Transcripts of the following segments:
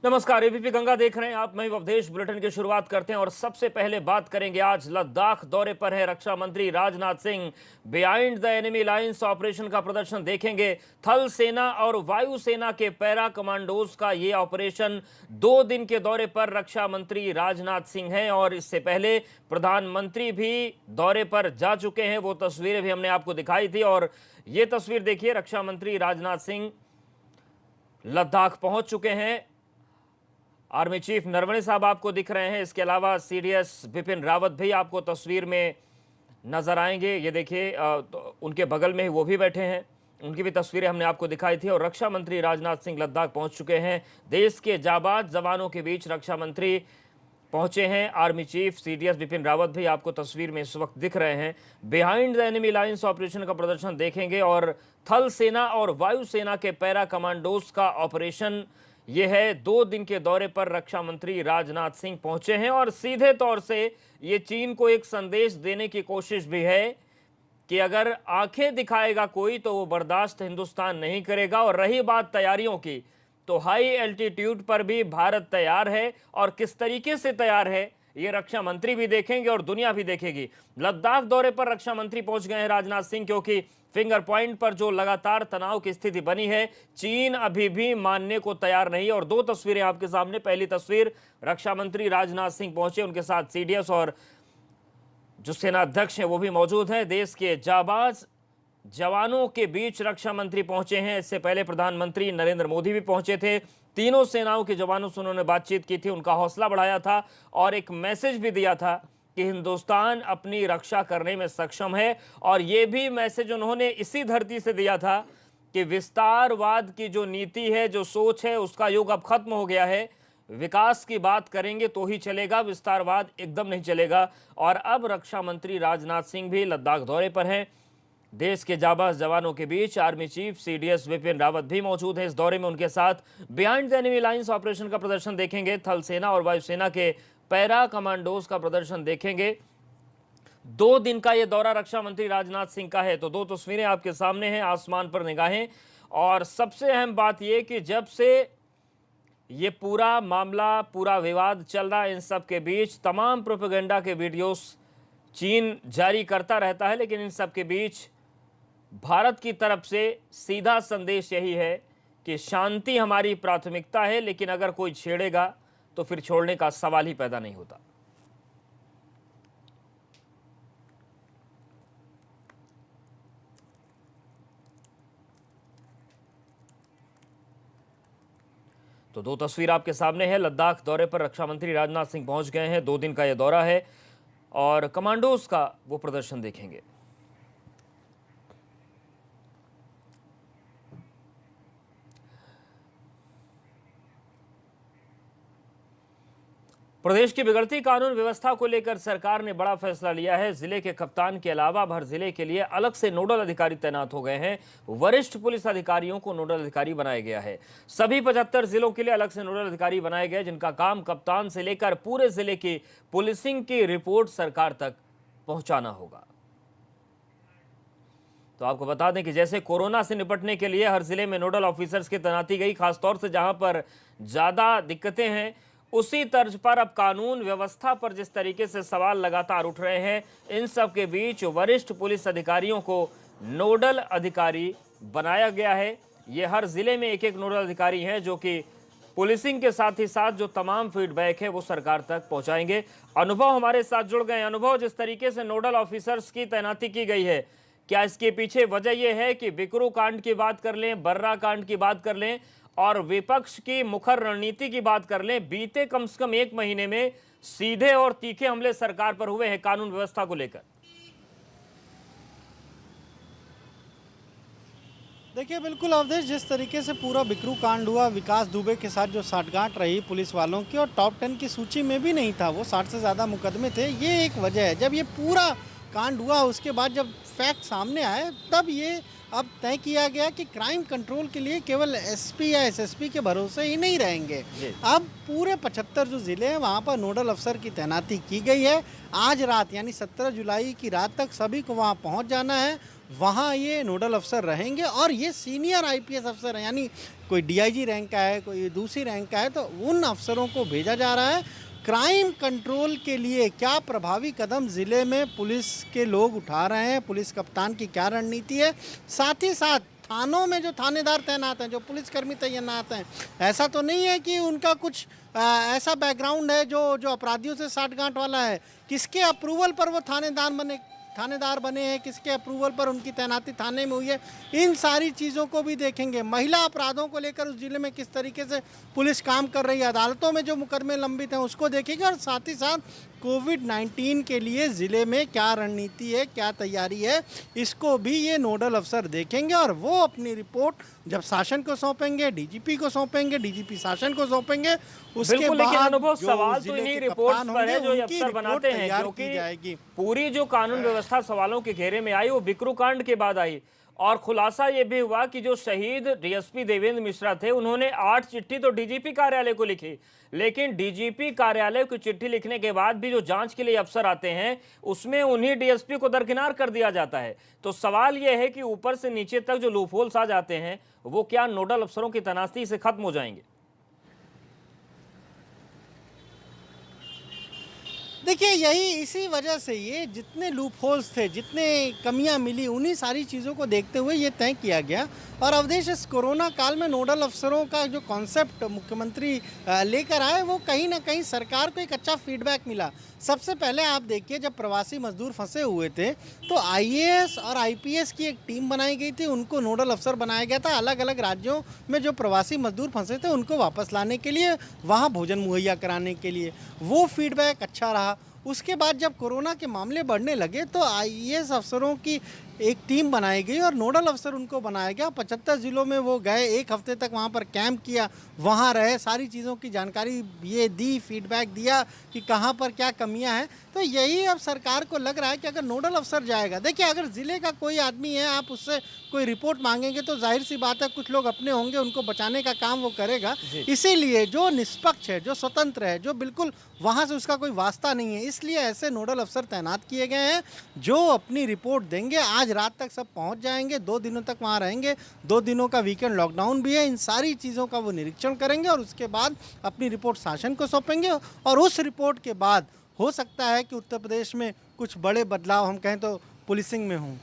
नमस्कार, एबीपी गंगा देख रहे हैं आप। मैं अवधेश। बुलेटिन की शुरुआत करते हैं और सबसे पहले बात करेंगे, आज लद्दाख दौरे पर है रक्षा मंत्री Rajnath Singh. Behind the enemy lines operation का प्रदर्शन देखेंगे। थल सेना और वायु सेना के पैरा कमांडोज का ये ऑपरेशन। 2 दिन के दौरे पर रक्षा मंत्री राजनाथ सिंह हैं और इससे पहले प्रधानमंत्री भी दौरे पर जा चुके हैं। वो तस्वीरें भी हमने आपको दिखाई थी और ये तस्वीर देखिए, रक्षा मंत्री राजनाथ सिंह लद्दाख पहुंच चुके हैं। आर्मी चीफ नरवणे साहब आपको दिख रहे हैं। इसके अलावा सीडीएस बिपिन रावत भी आपको तस्वीर में नजर आएंगे। ये देखिए, तो उनके बगल में ही वो भी बैठे हैं, उनकी भी तस्वीरें हमने आपको दिखाई थी। और रक्षा मंत्री राजनाथ सिंह लद्दाख पहुंच चुके हैं। देश के जाबाज जवानों के बीच रक्षा मंत्री पहुंचे हैं। Army chief CDS Bipin Rawat भी आपको तस्वीर में इस वक्त दिख रहे हैं। Behind the enemy lines operation का प्रदर्शन देखेंगे और थल सेना और वायु सेना के पैरा कमांडोज का ऑपरेशन ये है। 2 दिन के दौरे पर रक्षा मंत्री राजनाथ सिंह पहुंचे हैं और सीधे तौर से ये चीन को एक संदेश देने की कोशिश भी है कि अगर आंखें दिखाएगा कोई तो वो बर्दाश्त हिंदुस्तान नहीं करेगा। और रही बात तैयारियों की, तो हाई एल्टीट्यूड पर भी भारत तैयार है और किस तरीके से तैयार है ये रक्षा मंत्री भी देखेंगे और दुनिया भी देखेगी। लद्दाख दौरे पर रक्षा मंत्री पहुंच गए हैं राजनाथ सिंह, क्योंकि फिंगर पॉइंट पर जो लगातार तनाव की स्थिति बनी है, चीन अभी भी मानने को तैयार नहीं। और 2 तस्वीरें आपके सामने। पहली तस्वीर, रक्षा मंत्री राजनाथ सिंह पहुंचे, उनके साथ सीडीएस और जो सेना अध्यक्ष हैं वो भी मौजूद हैं। देश के जाबाज जवानों के बीच रक्षा मंत्री पहुंचे हैं। इससे पहले प्रधानमंत्री नरेंद्र मोदी भी पहुंचे थे। तीनों सेनाओं के जवानों से उन्होंने बातचीत की थी, उनका हौसला बढ़ाया था और एक मैसेज भी दिया था कि हिंदुस्तान अपनी रक्षा करने में सक्षम है। और ये भी मैसेज उन्होंने इसी धरती से दिया था कि विस्तारवाद की जो नीति है, जो सोच है, उसका युग अब खत्म हो गया है। विकास की बात करेंगे तो ही चलेगा, विस्तारवाद एकदम नहीं चलेगा। और अब रक्षा मंत्री राजनाथ सिंह भी लद्दाख दौरे पर हैं। देश के जाबाज जवानों के बीच army chief CDS Bipin Rawat भी मौजूद हैं इस दौरे में। उनके साथ behind the enemy lines operation का प्रदर्शन देखेंगे। थल सेना और वायु सेना के पैरा कमांडोज का प्रदर्शन देखेंगे। 2 दिन का यह दौरा रक्षा मंत्री राजनाथ सिंह का है। तो 2 तस्वीरें आपके सामने हैं, आसमान पर निगाहें। और सबसे अहम बात यह कि जब से ये पूरा मामला, पूरा विवाद चल रहा है, इन सब के बीच तमाम प्रोपेगेंडा के वीडियोस चीन जारी करता रहता है, लेकिन इन सब के बीच भारत की तरफ से सीधा संदेश यही है कि शांति हमारी प्राथमिकता है, लेकिन अगर कोई छेड़ेगा तो फिर छोड़ने का सवाल ही पैदा नहीं होता। तो 2 तस्वीर आपके सामने है। लद्दाख दौरे पर रक्षा मंत्री राजनाथ सिंह पहुंच गए हैं। 2 दिन का यह दौरा है और कमांडोज का वो प्रदर्शन देखेंगे। प्रदेश की बिगड़ती कानून व्यवस्था को लेकर सरकार ने बड़ा फैसला लिया है। जिले के कप्तान के अलावा हर जिले के लिए अलग से नोडल अधिकारी तैनात हो गए हैं। वरिष्ठ पुलिस अधिकारियों को नोडल अधिकारी बनाया गया है। सभी 75 जिलों के लिए अलग से नोडल अधिकारी बनाए गए, जिनका काम कप्तान से लेकर पूरे जिले की पुलिसिंग की रिपोर्ट सरकार तक पहुंचाना होगा। तो आपको बता दें कि जैसे कोरोना से निपटने के लिए हर जिले में नोडल ऑफिसर्स की तैनाती गई, खासतौर से जहां पर ज्यादा दिक्कतें हैं, उसी तर्ज पर अब कानून व्यवस्था पर जिस तरीके से सवाल लगातार उठ रहे हैं, इन सब के बीच वरिष्ठ पुलिस अधिकारियों को नोडल अधिकारी बनाया गया है। ये हर जिले में एक नोडल अधिकारी हैं जो कि पुलिसिंग के साथ ही साथ जो तमाम फीडबैक है वो सरकार तक पहुंचाएंगे। अनुभव हमारे साथ जुड़ गए। अनुभव, जिस तरीके से नोडल ऑफिसर्स की तैनाती की गई है, क्या इसके पीछे वजह यह है कि बिकरू कांड की बात कर लें, बर्रा कांड की बात कर लें और विपक्ष की मुखर रणनीति की बात कर लें, बीते कम से कम 1 महीने में सीधे और तीखे हमले सरकार पर हुए हैं कानून व्यवस्था को लेकर? देखिए, बिल्कुल अवधेश, जिस तरीके से पूरा बिकरू कांड हुआ, विकास दुबे के साथ जो साठगांठ रही पुलिस वालों की, और टॉप 10 की सूची में भी नहीं था वो, 60 से ज़्यादा मुकदमे थे, ये एक वजह है। जब ये पूरा कांड हुआ, उसके बाद जब फैक्ट सामने आए, तब ये अब तय किया गया कि क्राइम कंट्रोल के लिए केवल एसपी या एसएसपी के भरोसे ही नहीं रहेंगे। अब पूरे 75 जो ज़िले हैं वहाँ पर नोडल अफसर की तैनाती की गई है। आज रात यानी 17 जुलाई की रात तक सभी को वहाँ पहुँच जाना है। वहाँ ये नोडल अफसर रहेंगे और ये सीनियर आईपीएस अफसर हैं, यानी कोई डीआईजी रैंक का है, कोई दूसरी रैंक का है, तो उन अफसरों को भेजा जा रहा है। क्राइम कंट्रोल के लिए क्या प्रभावी कदम ज़िले में पुलिस के लोग उठा रहे हैं, पुलिस कप्तान की क्या रणनीति है, साथ ही साथ थानों में जो थानेदार तैनात हैं, जो पुलिसकर्मी तैनात हैं, ऐसा तो नहीं है कि उनका कुछ ऐसा बैकग्राउंड है जो अपराधियों से साठगांठ वाला है। किसके अप्रूवल पर वो थानेदार बने हैं, किसके अप्रूवल पर उनकी तैनाती थाने में हुई है, इन सारी चीज़ों को भी देखेंगे। महिला अपराधों को लेकर उस जिले में किस तरीके से पुलिस काम कर रही है, अदालतों में जो मुकदमे लंबित हैं उसको देखेंगे, और साथ ही साथ कोविड-19 के लिए ज़िले में क्या रणनीति है, क्या तैयारी है, इसको भी ये नोडल अफसर देखेंगे और वो अपनी रिपोर्ट जब शासन को सौंपेंगे, डीजीपी को सौंपेंगे, डीजीपी शासन को सौंपेंगे, उसके बिल्कुल। लेकिन बाद अनुभव जो सवाल तो जिले इन्हीं के रिपोर्ट्स कप्तान पर है होंगे, जो ये उनकी अफसर रिपोर्ट बनाते हैं, तैयार की क्योंकि जाएगी। पूरी जो कानून व्यवस्था सवालों के घेरे में आई वो बिकरू कांड के बाद आई, और खुलासा ये भी हुआ कि जो शहीद डीएसपी देवेंद्र मिश्रा थे उन्होंने 8 चिट्ठी तो डीजीपी कार्यालय को लिखी, लेकिन डीजीपी कार्यालय को चिट्ठी लिखने के बाद भी जो जांच के लिए अफसर आते हैं उसमें उन्हीं डीएसपी को दरकिनार कर दिया जाता है। तो सवाल यह है कि ऊपर से नीचे तक जो लूपहोल्स आ जाते हैं वो क्या नोडल अफसरों की तैनाती से खत्म हो जाएंगे? देखिए, यही इसी वजह से ये जितने लूप होल्स थे, जितने कमियां मिली, उन्हीं सारी चीज़ों को देखते हुए ये तय किया गया। और अवधेश, इस कोरोना काल में नोडल अफसरों का जो कॉन्सेप्ट मुख्यमंत्री लेकर आए, वो कहीं ना कहीं सरकार को एक अच्छा फीडबैक मिला। सबसे पहले आप देखिए, जब प्रवासी मजदूर फंसे हुए थे तो आईएएस और आईपीएस की एक टीम बनाई गई थी, उनको नोडल अफसर बनाया गया था। अलग अलग राज्यों में जो प्रवासी मजदूर फंसे थे उनको वापस लाने के लिए, वहाँ भोजन मुहैया कराने के लिए, वो फीडबैक अच्छा रहा। उसके बाद जब कोरोना के मामले बढ़ने लगे तो आईएएस अफसरों की एक टीम बनाई गई और नोडल अफसर उनको बनाया गया। 75 जिलों में वो गए, एक हफ्ते तक वहाँ पर कैंप किया, वहाँ रहे, सारी चीज़ों की जानकारी ये दी, फीडबैक दिया कि कहाँ पर क्या कमियां हैं। तो यही अब सरकार को लग रहा है कि अगर नोडल अफसर जाएगा, देखिए अगर ज़िले का कोई आदमी है, आप उससे कोई रिपोर्ट मांगेंगे तो जाहिर सी बात है कुछ लोग अपने होंगे, उनको बचाने का काम वो करेगा। इसीलिए जो निष्पक्ष है, जो स्वतंत्र है, जो बिल्कुल वहाँ से उसका कोई वास्ता नहीं है, इसलिए ऐसे नोडल अफसर तैनात किए गए हैं जो अपनी रिपोर्ट देंगे। आज रात तक सब पहुंच जाएंगे, 2 दिनों तक वहां रहेंगे, 2 दिनों का वीकेंड लॉकडाउन भी है। इन सारी चीज़ों का वो निरीक्षण करेंगे और उसके बाद अपनी रिपोर्ट शासन को सौंपेंगे, और उस रिपोर्ट के बाद हो सकता है कि उत्तर प्रदेश में कुछ बड़े बदलाव, हम कहें तो पुलिसिंग में हों।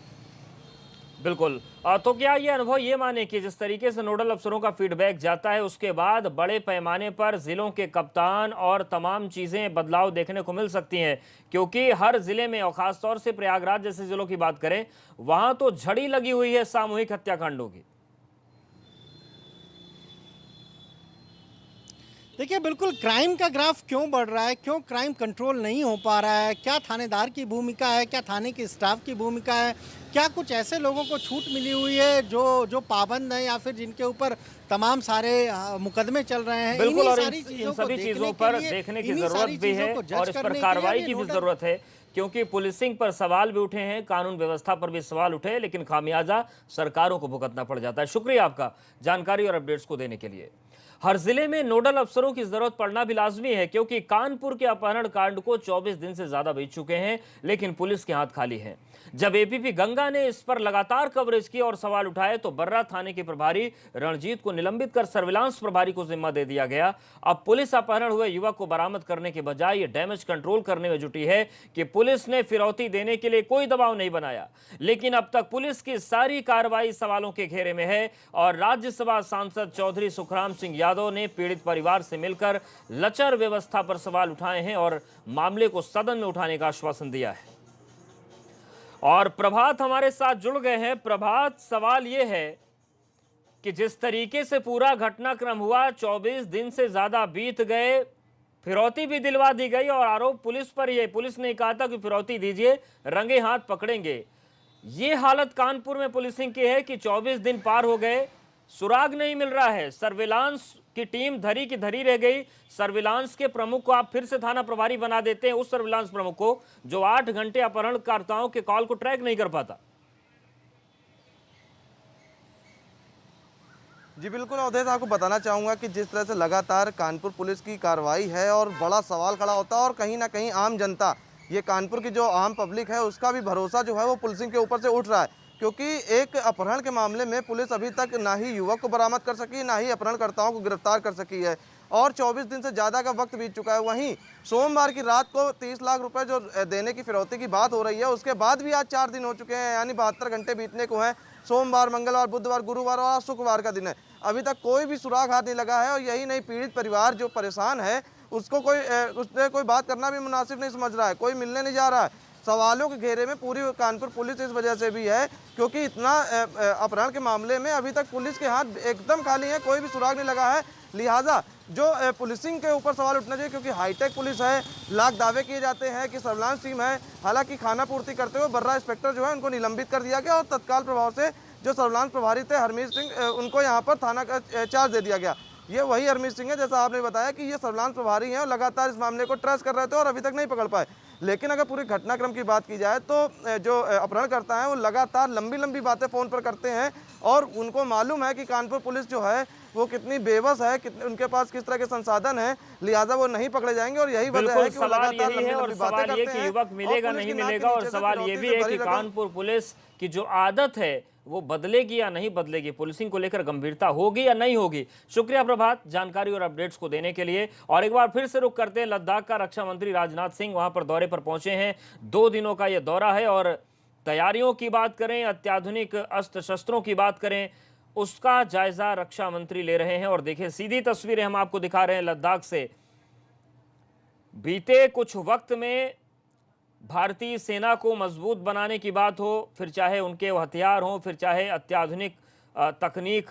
बिल्कुल। तो क्या ये अनुभव ये माने कि जिस तरीके से नोडल अफसरों का फीडबैक जाता है उसके बाद बड़े पैमाने पर जिलों के कप्तान और तमाम चीज़ें बदलाव देखने को मिल सकती हैं, क्योंकि हर जिले में और ख़ासतौर से प्रयागराज जैसे जिलों की बात करें वहाँ तो झड़ी लगी हुई है सामूहिक हत्याकांडों की। देखिए, बिल्कुल क्राइम का ग्राफ क्यों बढ़ रहा है, क्यों क्राइम कंट्रोल नहीं हो पा रहा है, क्या थानेदार की भूमिका है, क्या थाने के स्टाफ की भूमिका है, क्या कुछ ऐसे लोगों को छूट मिली हुई है जो पाबंद हैं, या फिर जिनके ऊपर तमाम सारे मुकदमे चल रहे हैं। बिल्कुल, और इन सभी चीज़ों पर देखने की ज़रूरत भी है और इस पर कार्रवाई की भी ज़रूरत है, क्योंकि पुलिसिंग पर सवाल भी उठे हैं, कानून व्यवस्था पर भी सवाल उठे, लेकिन खामियाजा सरकारों को भुगतना पड़ जाता है। शुक्रिया आपका जानकारी और अपडेट्स को देने के लिए। हर जिले में नोडल अफसरों की जरूरत पड़ना भी लाजमी है, क्योंकि कानपुर के अपहरण कांड को 24 दिन से ज्यादा बीत चुके हैं, लेकिन पुलिस के हाथ खाली हैं। जब एपीपी गंगा ने इस पर लगातार कवरेज की और सवाल उठाए तो बर्रा थाने के प्रभारी रणजीत को निलंबित कर सर्विलांस प्रभारी को जिम्मा दे दिया गया। अब पुलिस अपहरण हुए युवक को बरामद करने के बजाय ये डैमेज कंट्रोल करने में जुटी है कि पुलिस ने फिरौती देने के लिए कोई दबाव नहीं बनाया। लेकिन अब तक पुलिस की सारी कार्रवाई सवालों के घेरे में है और राज्यसभा सांसद चौधरी सुखराम सिंह यादव ने पीड़ित परिवार से मिलकर लचर व्यवस्था पर सवाल उठाए हैं और मामले को सदन में उठाने का आश्वासन दिया है। और प्रभात हमारे साथ जुड़ गए हैं। प्रभात, सवाल यह है कि जिस तरीके से पूरा घटनाक्रम हुआ, 24 दिन से ज्यादा बीत गए, फिरौती भी दिलवा दी गई और आरोप पुलिस पर ये, पुलिस ने कहा था कि फिरौती दीजिए, रंगे हाथ पकड़ेंगे। ये हालत कानपुर में पुलिसिंग की है कि 24 दिन पार हो गए, सुराग नहीं मिल रहा है। सर्विलांस की टीम धरी की धरी रह गई। सर्विलांस के प्रमुख को आप फिर से थाना प्रभारी बना देते हैं, उस सर्विलांस प्रमुख को जो 8 घंटे अपहरणकर्ताओं के कॉल को ट्रैक नहीं कर पाता। जी बिल्कुल अवधेश, आपको बताना चाहूँगा कि जिस तरह से लगातार कानपुर पुलिस की कार्रवाई है और बड़ा सवाल खड़ा होता है, और कहीं ना कहीं आम जनता, ये कानपुर की जो आम पब्लिक है, उसका भी भरोसा जो है वो पुलिसिंग के ऊपर से उठ रहा है। क्योंकि एक अपहरण के मामले में पुलिस अभी तक ना ही युवक को बरामद कर सकी, ना ही अपहरणकर्ताओं को गिरफ्तार कर सकी है और 24 दिन से ज़्यादा का वक्त बीत चुका है। वहीं सोमवार की रात को 30 लाख रुपए जो देने की फिरौती की बात हो रही है, उसके बाद भी आज 4 दिन हो चुके हैं, यानी 72 घंटे बीतने को हैं। सोमवार, मंगलवार, बुधवार, गुरुवार और आज शुक्रवार का दिन है। अभी तक कोई भी सुराग हाथ नहीं लगा है और यही नहीं, पीड़ित परिवार जो परेशान है उसको उससे कोई बात करना भी मुनासिब नहीं समझ रहा है, कोई मिलने नहीं जा रहा है। सवालों के घेरे में पूरी कानपुर पुलिस इस वजह से भी है क्योंकि इतना अपहरण के मामले में अभी तक पुलिस के हाथ एकदम खाली है, कोई भी सुराग नहीं लगा है। लिहाजा जो पुलिसिंग के ऊपर सवाल उठना चाहिए क्योंकि हाईटेक पुलिस है, लाख दावे किए जाते हैं कि सर्विलांस टीम है। हालांकि खाना पूर्ति करते हुए बर्रा इंस्पेक्टर जो है उनको निलंबित कर दिया गया और तत्काल प्रभाव से जो सर्विलांस प्रभारी थे हरमीत सिंह, उनको यहाँ पर थाना का चार्ज दे दिया गया। ये वही हरमीत सिंह है जैसा आपने बताया कि ये सर्विलांस प्रभारी हैं और लगातार इस मामले को ट्रेस कर रहे थे और अभी तक नहीं पकड़ पाए। लेकिन अगर पूरे घटनाक्रम की बात की जाए तो जो अपहरणकर्ता हैं वो लगातार लंबी लंबी बातें फ़ोन पर करते हैं और उनको मालूम है कि कानपुर पुलिस जो है वो कितनी बेबस है, कितने उनके पास किस तरह के संसाधन हैं, लिहाजा वो नहीं पकड़े जाएंगे और यही वजह है कि वो लगातार लंबी लंबी बातें करते हैं। कि युवक मिलेगा नहीं मिलेगा और सवाल ये भी है कि कानपुर पुलिस की जो आदत है वो बदलेगी या नहीं बदलेगी, पुलिसिंग को लेकर गंभीरता होगी या नहीं होगी। शुक्रिया प्रभात जानकारी और अपडेट्स को देने के लिए। और एक बार फिर से रुक करते हैं लद्दाख का। रक्षा मंत्री राजनाथ सिंह वहां पर दौरे पर पहुंचे हैं, 2 दिनों का यह दौरा है और तैयारियों की बात करें, अत्याधुनिक अस्त्र शस्त्रों की बात करें, उसका जायजा रक्षा मंत्री ले रहे हैं। और देखिए सीधी तस्वीरें हम आपको दिखा रहे हैं लद्दाख से। बीते कुछ वक्त में भारतीय सेना को मजबूत बनाने की बात हो, फिर चाहे उनके हथियार हों, फिर चाहे अत्याधुनिक तकनीक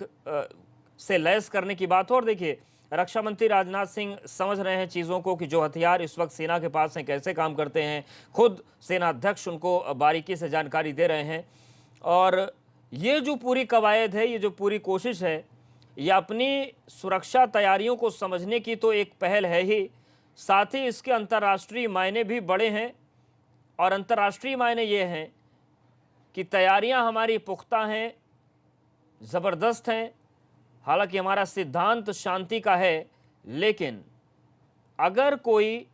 से लैस करने की बात हो। और देखिए रक्षा मंत्री राजनाथ सिंह समझ रहे हैं चीज़ों को कि जो हथियार इस वक्त सेना के पास हैं कैसे काम करते हैं। खुद सेना अध्यक्ष उनको बारीकी से जानकारी दे रहे हैं। और ये जो पूरी कवायद है, ये जो पूरी कोशिश है, ये अपनी सुरक्षा तैयारियों को समझने की तो एक पहल है ही, साथ ही इसके अंतर्राष्ट्रीय मायने भी बड़े हैं। और अंतर्राष्ट्रीय मायने ये हैं कि तैयारियां हमारी पुख्ता हैं, ज़बरदस्त हैं। हालांकि हमारा सिद्धांत शांति का है, लेकिन अगर कोई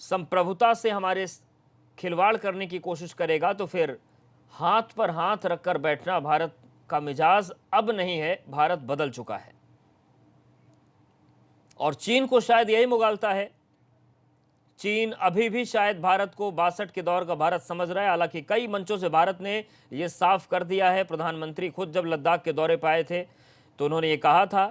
संप्रभुता से हमारे खिलवाड़ करने की कोशिश करेगा तो फिर हाथ पर हाथ रखकर बैठना भारत का मिजाज अब नहीं है, भारत बदल चुका है। और चीन को शायद यही मुगालता है। चीन अभी भी शायद भारत को 62 के दौर का भारत समझ रहा है। हालांकि कई मंचों से भारत ने यह साफ कर दिया है। प्रधानमंत्री खुद जब लद्दाख के दौरे पर आए थे तो उन्होंने ये कहा था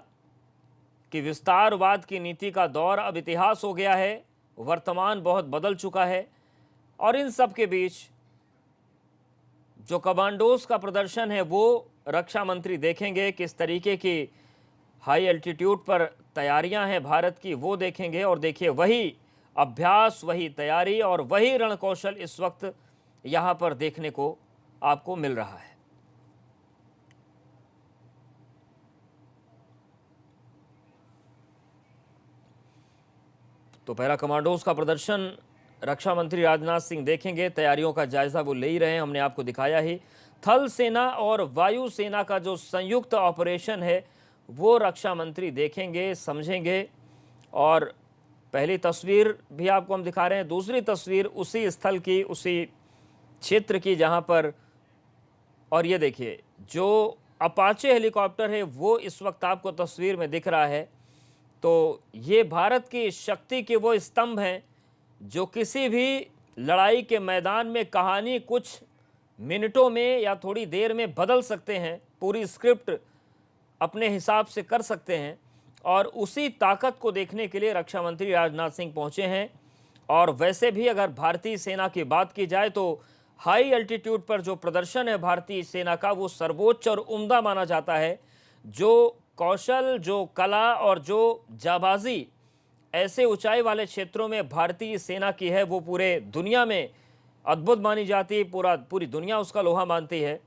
कि विस्तारवाद की नीति का दौर अब इतिहास हो गया है, वर्तमान बहुत बदल चुका है। और इन सब के बीच जो कमांडोज का प्रदर्शन है वो रक्षा मंत्री देखेंगे, किस तरीके की हाई एल्टीट्यूड पर तैयारियां हैं भारत की वो देखेंगे। और देखिए वही अभ्यास, वही तैयारी और वही रणकौशल इस वक्त यहां पर देखने को आपको मिल रहा है। तो पैरा कमांडोज का प्रदर्शन रक्षा मंत्री राजनाथ सिंह देखेंगे, तैयारियों का जायजा वो ले ही रहे हैं, हमने आपको दिखाया ही। थल सेना और वायु सेना का जो संयुक्त ऑपरेशन है वो रक्षा मंत्री देखेंगे, समझेंगे। और पहली तस्वीर भी आपको हम दिखा रहे हैं, दूसरी तस्वीर उसी स्थल की, उसी क्षेत्र की जहां पर, और ये देखिए जो अपाचे हेलीकॉप्टर है वो इस वक्त आपको तस्वीर में दिख रहा है। तो ये भारत की शक्ति के वो स्तंभ हैं जो किसी भी लड़ाई के मैदान में कहानी कुछ मिनटों में या थोड़ी देर में बदल सकते हैं, पूरी स्क्रिप्ट अपने हिसाब से कर सकते हैं। और उसी ताकत को देखने के लिए रक्षा मंत्री राजनाथ सिंह पहुंचे हैं। और वैसे भी अगर भारतीय सेना की बात की जाए तो हाई एल्टीट्यूड पर जो प्रदर्शन है भारतीय सेना का वो सर्वोच्च और उम्दा माना जाता है। जो कौशल, जो कला और जो जाबाजी ऐसे ऊंचाई वाले क्षेत्रों में भारतीय सेना की है वो पूरे दुनिया में अद्भुत मानी जाती है, पूरी दुनिया उसका लोहा मानती है।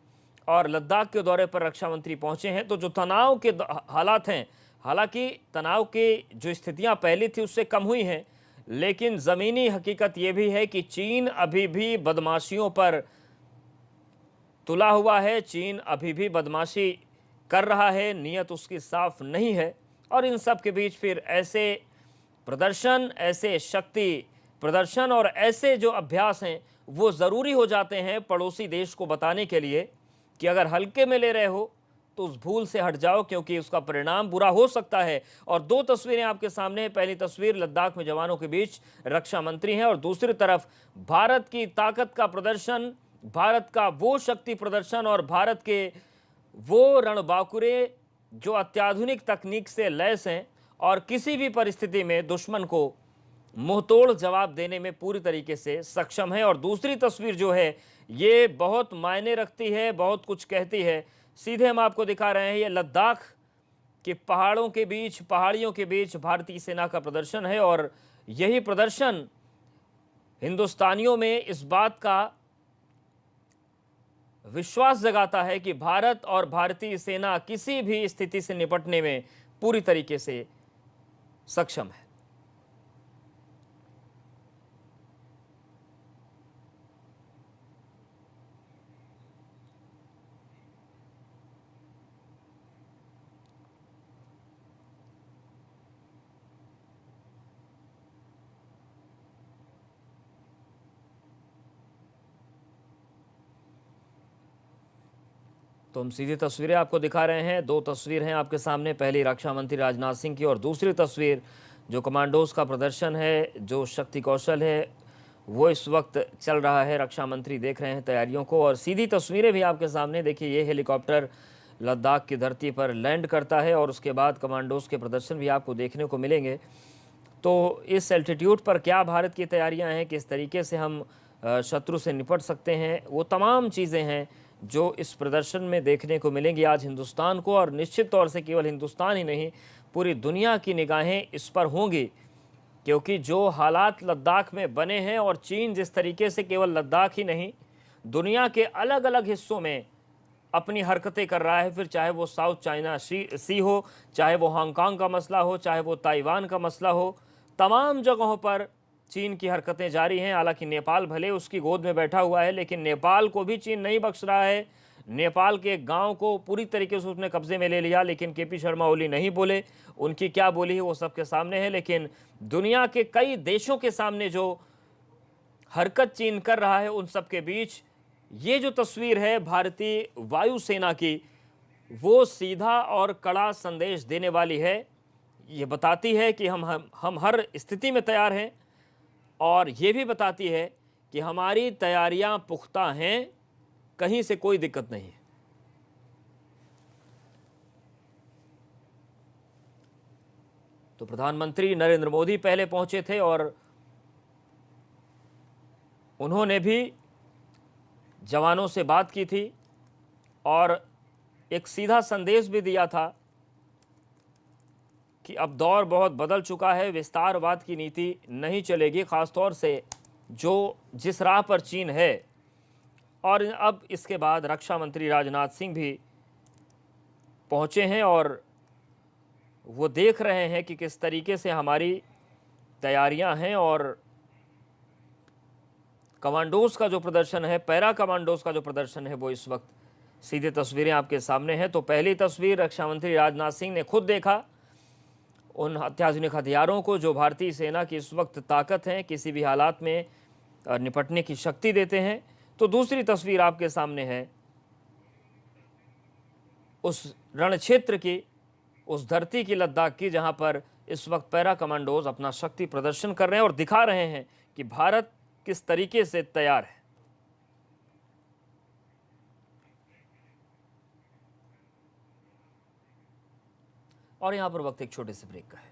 और लद्दाख के दौरे पर रक्षा मंत्री पहुंचे हैं तो जो तनाव के हालात हैं, हालांकि तनाव की जो स्थितियां पहले थी उससे कम हुई हैं, लेकिन ज़मीनी हकीकत ये भी है कि चीन अभी भी बदमाशियों पर तुला हुआ है। चीन अभी भी बदमाशी कर रहा है, नीयत उसकी साफ नहीं है। और इन सब के बीच फिर ऐसे प्रदर्शन, ऐसे शक्ति प्रदर्शन और ऐसे जो अभ्यास हैं वो ज़रूरी हो जाते हैं पड़ोसी देश को बताने के लिए कि अगर हल्के में ले रहे हो तो उस भूल से हट जाओ, क्योंकि उसका परिणाम बुरा हो सकता है। और दो तस्वीरें आपके सामने हैं। पहली तस्वीर लद्दाख में जवानों के बीच रक्षा मंत्री हैं और दूसरी तरफ भारत की ताकत का प्रदर्शन, भारत का वो शक्ति प्रदर्शन और भारत के वो रणबांकुरे जो अत्याधुनिक तकनीक से लैस हैं और किसी भी परिस्थिति में दुश्मन को मुंहतोड़ जवाब देने में पूरी तरीके से सक्षम है। और दूसरी तस्वीर जो है ये बहुत मायने रखती है, बहुत कुछ कहती है। सीधे हम आपको दिखा रहे हैं, ये लद्दाख के पहाड़ों के बीच, पहाड़ियों के बीच भारतीय सेना का प्रदर्शन है और यही प्रदर्शन हिंदुस्तानियों में इस बात का विश्वास जगाता है कि भारत और भारतीय सेना किसी भी स्थिति से निपटने में पूरी तरीके से सक्षम है। तो हम सीधी तस्वीरें आपको दिखा रहे हैं। दो तस्वीर हैं आपके सामने, पहली रक्षा मंत्री राजनाथ सिंह की और दूसरी तस्वीर जो कमांडोज का प्रदर्शन है, जो शक्ति कौशल है वो इस वक्त चल रहा है। रक्षा मंत्री देख रहे हैं तैयारियों को और सीधी तस्वीरें भी आपके सामने। देखिए ये हेलीकॉप्टर लद्दाख की धरती पर लैंड करता है और उसके बाद कमांडोज के प्रदर्शन भी आपको देखने को मिलेंगे। तो इस एल्टीट्यूड पर क्या भारत की तैयारियां हैं, किस तरीके से हम शत्रु से निपट सकते हैं, वो तमाम चीज़ें हैं जो इस प्रदर्शन में देखने को मिलेंगी आज हिंदुस्तान को। और निश्चित तौर से केवल हिंदुस्तान ही नहीं, पूरी दुनिया की निगाहें इस पर होंगी, क्योंकि जो हालात लद्दाख में बने हैं और चीन जिस तरीके से केवल लद्दाख ही नहीं दुनिया के अलग अलग हिस्सों में अपनी हरकतें कर रहा है, फिर चाहे वो साउथ चाइना सी हो, चाहे वो हांगकांग का मसला हो, चाहे वो ताइवान का मसला हो, तमाम जगहों पर चीन की हरकतें जारी हैं। हालांकि नेपाल भले उसकी गोद में बैठा हुआ है, लेकिन नेपाल को भी चीन नहीं बख्श रहा है। नेपाल के गांव को पूरी तरीके से उसने कब्जे में ले लिया, लेकिन केपी शर्मा ओली नहीं बोले। उनकी क्या बोली है वो सबके सामने है, लेकिन दुनिया के कई देशों के सामने जो हरकत चीन कर रहा है उन सब के बीच ये जो तस्वीर है भारतीय वायुसेना की, वो सीधा और कड़ा संदेश देने वाली है। ये बताती है कि हम हर स्थिति में तैयार हैं और ये भी बताती है कि हमारी तैयारियां पुख्ता हैं, कहीं से कोई दिक्कत नहीं है। तो प्रधानमंत्री नरेंद्र मोदी पहले पहुंचे थे और उन्होंने भी जवानों से बात की थी और एक सीधा संदेश भी दिया था कि अब दौर बहुत बदल चुका है, विस्तारवाद की नीति नहीं चलेगी, खासतौर से जो जिस राह पर चीन है। और अब इसके बाद रक्षा मंत्री राजनाथ सिंह भी पहुंचे हैं और वो देख रहे हैं कि किस तरीके से हमारी तैयारियां हैं और कमांडोज का जो प्रदर्शन है, पैरा कमांडोज का जो प्रदर्शन है, वो इस वक्त सीधे तस्वीरें आपके सामने हैं। तो पहली तस्वीर रक्षा मंत्री राजनाथ सिंह ने खुद देखा उन अत्याधुनिक हथियारों को जो भारतीय सेना की इस वक्त ताकत है, किसी भी हालात में निपटने की शक्ति देते हैं। तो दूसरी तस्वीर आपके सामने है उस रण क्षेत्र की, उस धरती की, लद्दाख की, जहां पर इस वक्त पैरा कमांडोज अपना शक्ति प्रदर्शन कर रहे हैं और दिखा रहे हैं कि भारत किस तरीके से तैयार है। और यहां पर वक्त एक छोटे से ब्रेक का है।